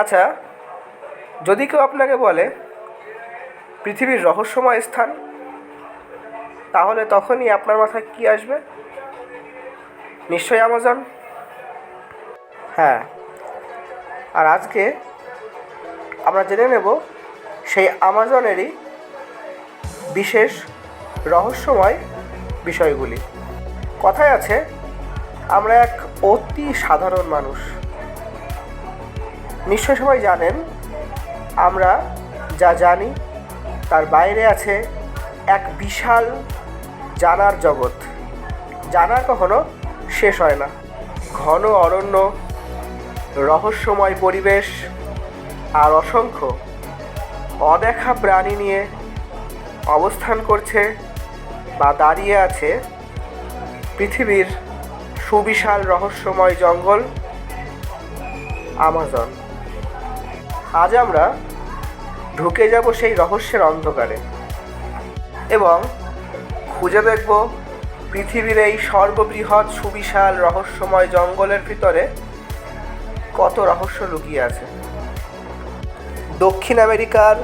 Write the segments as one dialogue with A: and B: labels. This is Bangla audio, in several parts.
A: আচ্ছা, যদি কেউ আপনাকে বলে পৃথিবীর রহস্যময় স্থান, তাহলে তখনই আপনার মাথায় কী আসবে? নিশ্চয়ই অ্যামাজন। হ্যাঁ, আর আজকে আমরা জেনে নেব সেই অ্যামাজনেরই বিশেষ রহস্যময় বিষয়গুলি। কথায় আছে, আমরা এক অতি সাধারণ মানুষ। নিশ্চয় সবাই জানেন, আমরা যা জানি তার বাইরে আছে এক বিশাল জানার জগৎ। জানার কখনো শেষ হয় না। ঘন অরণ্য, রহস্যময় পরিবেশ আর অসংখ্য অদেখা প্রাণী নিয়ে অবস্থান করছে বা দাঁড়িয়ে আছে পৃথিবীর সুবিশাল রহস্যময় জঙ্গল অ্যামাজন। আজ আমরা ঢুকে যাব সেই রহস্যের অন্ধকারে এবং খুঁজে দেখব পৃথিবীর এই সর্ববৃহৎ সুবিশাল রহস্যময় জঙ্গলের ভিতরে কত রহস্য লুকিয়ে আছে। দক্ষিণ আমেরিকার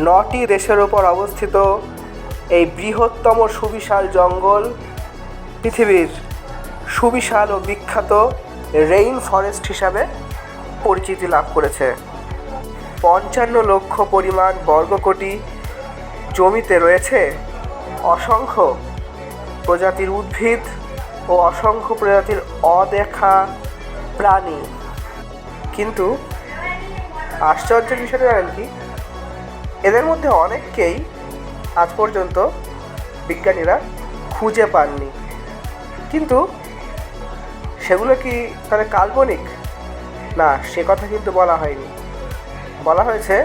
A: 9টি দেশের ওপর অবস্থিত এই বৃহত্তম সুবিশাল জঙ্গল পৃথিবীর সুবিশাল ও বিখ্যাত রেইন ফরেস্ট হিসাবে পরিচিতি লাভ করেছে। 55 লক্ষ পরিমাণ বর্গকোটি জমিতে রয়েছে অসংখ্য প্রজাতির উদ্ভিদ ও অসংখ্য প্রজাতির অদেখা প্রাণী। কিন্তু আশ্চর্যের বিষয়টা জানেন কি? এদের মধ্যে অনেককেই আজ পর্যন্ত বিজ্ঞানীরা খুঁজে পাননি। কিন্তু সেগুলো কি তাহলে কাল্পনিক? না, সে কথা কিন্তু বলা হয়নি। বলা হয়েছে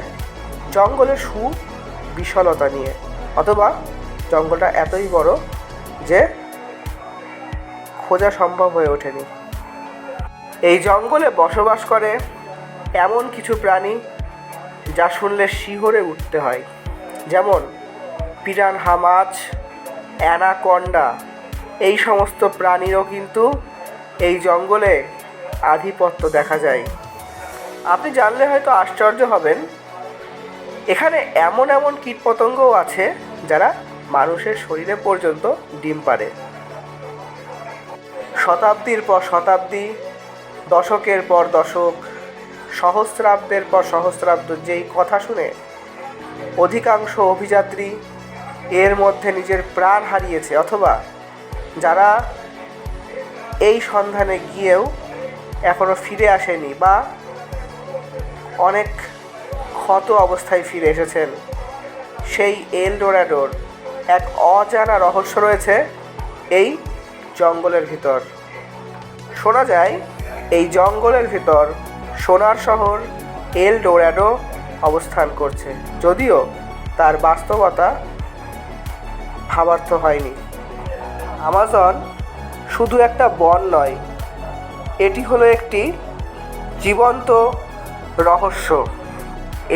A: জঙ্গলের সুবিশালতা নিয়ে, অথবা জঙ্গলটা এতই বড় যে খোঁজা সম্ভব হয়ে ওঠেনি। এই জঙ্গলে বসবাস করে এমন কিছু প্রাণী যা শুনলে শিহরে উঠতে হয়, যেমন পিরানহা মাছ, অ্যানাকন্ডা। এই সমস্ত প্রাণীরও কিন্তু এই জঙ্গলে আধিপত্য দেখা যায়। আপনি জানলে হয়তো আশ্চর্য হবেন, এখানে এমন এমন কীটপতঙ্গও আছে যারা মানুষের শরীরে পর্যন্ত ডিম পাড়ে। শতাব্দীর পর শতাব্দী, দশকের পর দশক, সহস্রাব্দের পর সহস্রাব্দ যেই কথা শুনে অধিকাংশ অভিযাত্রী এর মধ্যে নিজের প্রাণ হারিয়েছে, অথবা যারা এই সন্ধানে গিয়েও এখনও ফিরে আসেনি বা অনেক ক্ষত অবস্থায় ফিরে এসেছেন, সেই এল ডোরাডোর এক অজানা রহস্য রয়েছে এই জঙ্গলের ভিতর। শোনা যায় এই জঙ্গলের ভিতর সোনার শহর এল ডোরাডো অবস্থান করছে, যদিও তার বাস্তবতা ভাবার্থ হয়নি। অ্যামাজন শুধু একটা বন নয়, এটি হলো একটি জীবন্ত রহস্য।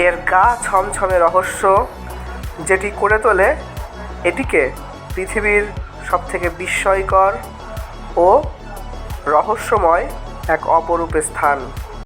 A: এর গা ছমছমে রহস্য যেটি করে তোলে এটিকে পৃথিবীর সবথেকে বিস্ময়কর ও রহস্যময় এক অপরূপ স্থান।